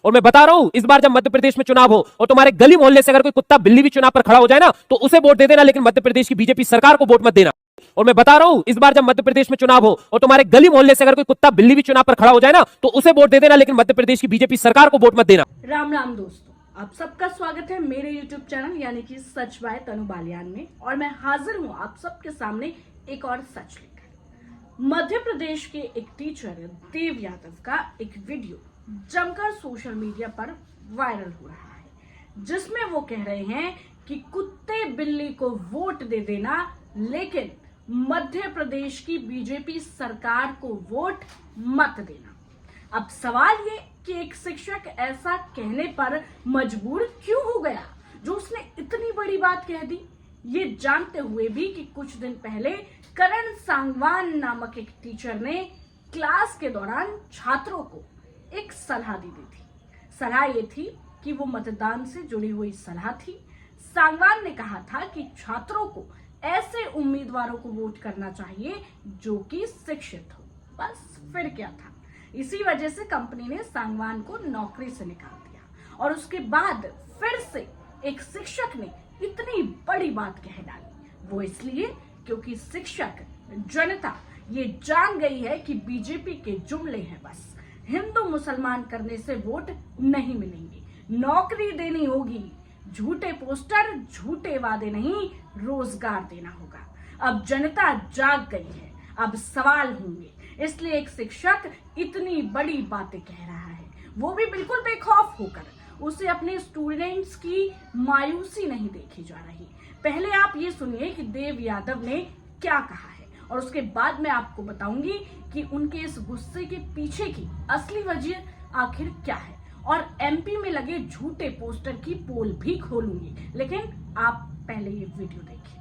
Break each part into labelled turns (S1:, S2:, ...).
S1: और मैं बता रहा हूं, इस बार जब मध्य प्रदेश में चुनाव हो और तुम्हारे गली मोहल्ले से अगर कोई कुत्ता बिल्ली भी चुनाव पर खड़ा हो जाए ना, तो उसे वोट दे देना, लेकिन मध्य प्रदेश की बीजेपी सरकार को वोट मत देना। और मैं बता रहा हूं, इस बार जब मध्य प्रदेश में चुनाव हो और तुम्हारे गली मोहल्ले से अगर कोई कुत्ता बिल्ली भी चुनाव पर खड़ा हो जाए ना, तो उसे वोट दे देना, लेकिन मध्य प्रदेश की बीजेपी सरकार को वोट मत देना।
S2: राम राम दोस्तों, आप सबका स्वागत है मेरे YouTube चैनल यानी कि सच बाय तनु बालियान में। और मैं हाजिर हूं आप सबके सामने एक और सच लेकर। मध्य प्रदेश के एक टीचर देव यादव का एक वीडियो जमकर सोशल मीडिया पर वायरल हो रहा है, जिसमें वो कह रहे हैं कि कुत्ते बिल्ली को वोट दे देना, लेकिन मध्य प्रदेश की बीजेपी सरकार को वोट मत देना। अब सवाल ये कि एक शिक्षक ऐसा कहने पर मजबूर क्यों हो गया, जो उसने इतनी बड़ी बात कह दी, ये जानते हुए भी कि कुछ दिन पहले करण सांगवान नामक एक टीचर ने क्लास के दौरान छात्रों को एक सलाह दी थी। सलाह ये थी कि वो मतदान से जुड़ी हुई सलाह थी। सांगवान ने कहा था कि छात्रों को ऐसे उम्मीदवारों को वोट करना चाहिए जो कि शिक्षित हो। बस फिर क्या था, इसी वजह से कंपनी ने सांगवान को नौकरी से निकाल दिया और उसके बाद फिर से एक शिक्षक ने इतनी बड़ी बात कह डाली। वो इसलिए क्योंकि शिक्षक जनता ये जान गई है कि बीजेपी के जुमले हैं, बस हिंदू मुसलमान करने से वोट नहीं मिलेंगे, नौकरी देनी होगी, झूठे पोस्टर झूठे वादे नहीं, रोजगार देना होगा। अब जनता जाग गई है, अब सवाल होंगे, इसलिए एक शिक्षक इतनी बड़ी बातें कह रहा है, वो भी बिल्कुल बेखौफ होकर। उसे अपने स्टूडेंट्स की मायूसी नहीं देखी जा रही। पहले आप ये सुनिए कि देव यादव ने क्या कहा है, और उसके बाद मैं आपको बताऊंगी कि उनके इस गुस्से के पीछे की असली वजह आखिर क्या है। और एमपी में लगे झूठे पोस्टर की पोल भी खोलूंगी, लेकिन आप पहले ये वीडियो देखिए।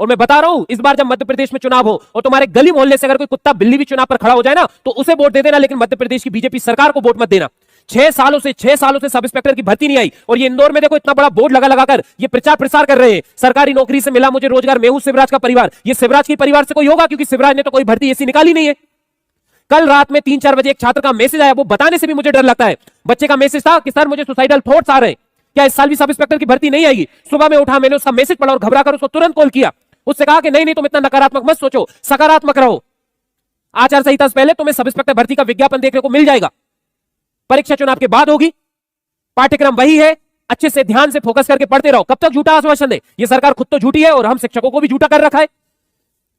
S1: और मैं बता रहा हूं, इस बार जब मध्य प्रदेश में चुनाव हो और तुम्हारे गली मोहल्ले से अगर कोई कुत्ता बिल्ली भी चुनाव पर खड़ा हो जाए ना, तो उसे वोट दे देना, लेकिन मध्य प्रदेश की बीजेपी सरकार को वोट मत देना। 6 सालों से सब इंस्पेक्टर की भर्ती नहीं आई, और ये इंदौर में देखो इतना बड़ा बोर्ड लगा लगाकर ये प्रचार प्रसार कर रहे हैं, सरकारी नौकरी से मिला मुझे रोजगार, मैं हूं शिवराज का परिवार। ये शिवराज के परिवार से कोई होगा, क्योंकि शिवराज ने तो कोई भर्ती ऐसी निकाली नहीं है। कल रात में 3-4 बजे एक छात्र का मैसेज आया, वो बताने से भी मुझे डर लगता है। बच्चे का मैसेज था कि सर मुझे सुसाइडल थॉट्स आ रहे हैं, क्या इस साल भी सब इंस्पेक्टर की भर्ती नहीं आएगी। सुबह में उठा, मैंने उसका मैसेज पढ़ा और घबरा कर उसको तुरंत कॉल किया। उससे कहा कि नहीं तुम इतना नकारात्मक मत सोचो, सकारात्मक रहो। आचार संहिता से पहले तुम्हें सब इंस्पेक्टर भर्ती का विज्ञापन देखने को मिल जाएगा। परीक्षा चुनाव के बाद होगी, पाठ्यक्रम वही है, अच्छे से ध्यान से फोकस करके पढ़ते रहो। कब तक झूठा आश्वासन दे, ये सरकार खुद तो झूठी है और हम शिक्षकों को भी झूठा कर रखा है।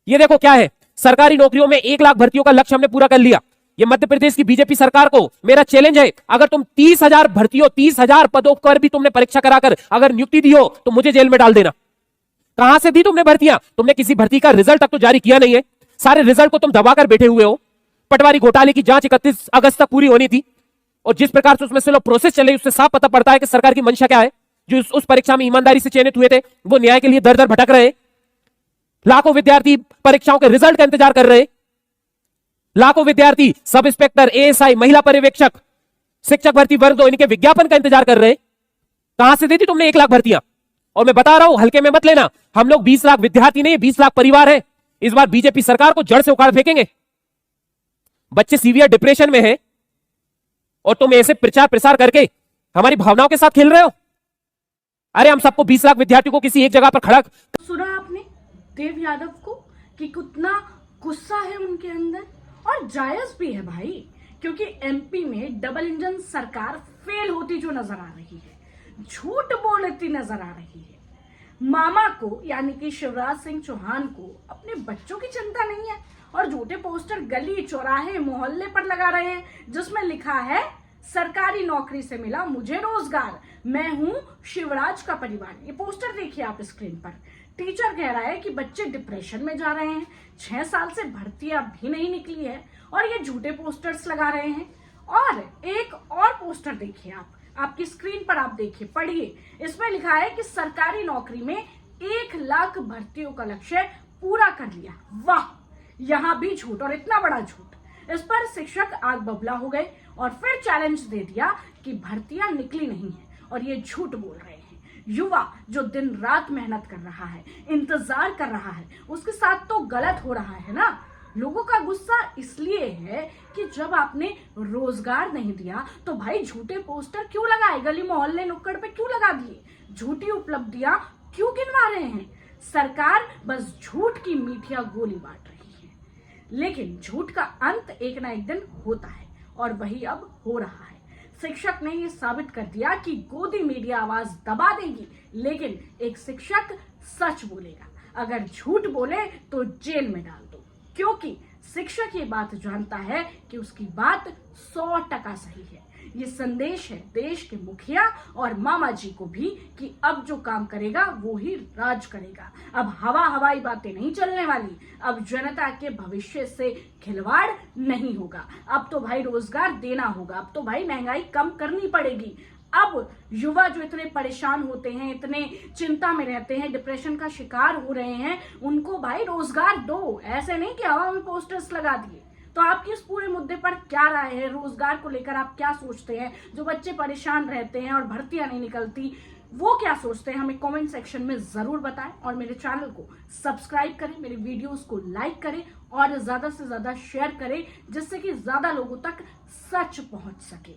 S1: ये देखो क्या है, सरकारी नौकरियों में 1 लाख भर्तियों का लक्ष्य हमने पूरा कर लिया। ये मध्य प्रदेश की बीजेपी सरकार को मेरा चैलेंज है, अगर तुम 30,000 भर्तियों 30,000 पदों पर भी तुमने परीक्षा कराकर अगर नियुक्ति दी हो, तो मुझे जेल में डाल देना। कहां से दी तुमने भर्तियां? तुमने किसी भर्ती का रिजल्ट तक तो जारी किया नहीं है, सारे रिजल्ट को तुम दबाकर बैठे हुए हो। पटवारी घोटाले की जांच 31 अगस्त तक पूरी होनी थी, और जिस प्रकार से उसमें से प्रोसेस चले, उससे साफ पता पड़ता है कि सरकार की मंशा क्या है। जो उस परीक्षा में ईमानदारी से चयनित हुए थे, वो न्याय के लिए दर दर भटक रहे। लाखों विद्यार्थी परीक्षाओं के रिजल्ट का इंतजार कर रहे, लाखों विद्यार्थी सब इंस्पेक्टर, एएसआई, महिला पर्यवेक्षक, शिक्षक भर्ती वर्ग 2 इनके विज्ञापन का इंतजार कर रहे। कहां से दी थी तुमने 1 लाख भर्तियां? और मैं बता रहा हूं, हल्के में मत लेना, हम लोग 20 लाख विद्यार्थी नहीं, 20 लाख परिवार है। इस बार बीजेपी सरकार को जड़ से उखाड़ फेंकेंगे। बच्चे सीवियर डिप्रेशन में हैं और तुम ऐसे प्रचार प्रसार करके हमारी भावनाओं के साथ खेल रहे हो। अरे हम सबको 20 लाख विद्यार्थियों को किसी एक जगह पर खड़ा।
S2: सुना आपने देव यादव को कि कितना गुस्सा है उनके अंदर, और जायज भी है भाई, क्योंकि एमपी में डबल इंजन सरकार फेल होती जो नजर आ रही है, झूठ बोलती नजर आ रही है। मामा को यानी कि शिवराज सिंह चौहान को अपने बच्चों की चिंता नहीं है, और झूठे पोस्टर गली चौराहे मोहल्ले पर लगा रहे हैं, जिसमें लिखा है सरकारी नौकरी से मिला मुझे रोजगार, मैं हूं शिवराज का परिवार। ये पोस्टर देखिए आप स्क्रीन पर। टीचर कह रहा है कि बच्चे डिप्रेशन में जा रहे हैं, 6 साल से भर्तियां भी नहीं निकली है, और ये झूठे पोस्टर्स लगा रहे हैं। और एक और पोस्टर देखिए आप, आपकी स्क्रीन पर आप देखिए, पढ़िए, इसमें लिखा है कि सरकारी नौकरी में 1 लाख भर्तियों का लक्ष्य पूरा कर लिया। वाह, यहां भी झूठ, और इतना बड़ा झूठ। इस पर शिक्षक आग बबला हो गए और फिर चैलेंज दे दिया कि भर्तियां निकली नहीं है और ये झूठ बोल रहे हैं। युवा जो दिन रात मेहनत कर रहा है, इंतजार कर रहा है, उसके साथ तो गलत हो रहा है ना। लोगों का गुस्सा इसलिए है कि जब आपने रोजगार नहीं दिया तो भाई झूठे पोस्टर क्यों लगाए, गली मोहल्ले नुक्कड़ पे क्यों लगा दिए, झूठी उपलब्धियां क्यों गिनवा रहे हैं। सरकार बस झूठ की मीठिया गोली बांट रही है, लेकिन झूठ का अंत एक ना एक दिन होता है और वही अब हो रहा है। शिक्षक ने ये साबित कर दिया कि गोदी मीडिया आवाज दबा देगी, लेकिन एक शिक्षक सच बोलेगा। अगर झूठ बोले तो जेल में डाल दो, क्योंकि शिक्षक ये बात जानता है कि उसकी बात 100% सही है। ये संदेश है देश के मुखिया और मामा जी को भी कि अब जो काम करेगा वो ही राज करेगा। अब हवाई बातें नहीं चलने वाली, अब जनता के भविष्य से खिलवाड़ नहीं होगा। अब तो भाई रोजगार देना होगा, अब तो भाई महंगाई कम करनी पड़ेगी। अब युवा जो इतने परेशान होते हैं, इतने चिंता में रहते हैं, डिप्रेशन का शिकार हो रहे हैं, उनको भाई रोजगार दो। ऐसे नहीं कि हवा में पोस्टर्स लगा दिए। तो आपकी इस पूरे मुद्दे पर क्या राय है, रोजगार को लेकर आप क्या सोचते हैं? जो बच्चे परेशान रहते हैं और भर्तियां नहीं निकलती, वो क्या सोचते हैं, हमें कमेंट सेक्शन में जरूर बताएं। और मेरे चैनल को सब्सक्राइब करें, मेरे वीडियोस को लाइक करें और ज्यादा से ज्यादा शेयर करें, जिससे कि ज्यादा लोगों तक सच पहुंच सके।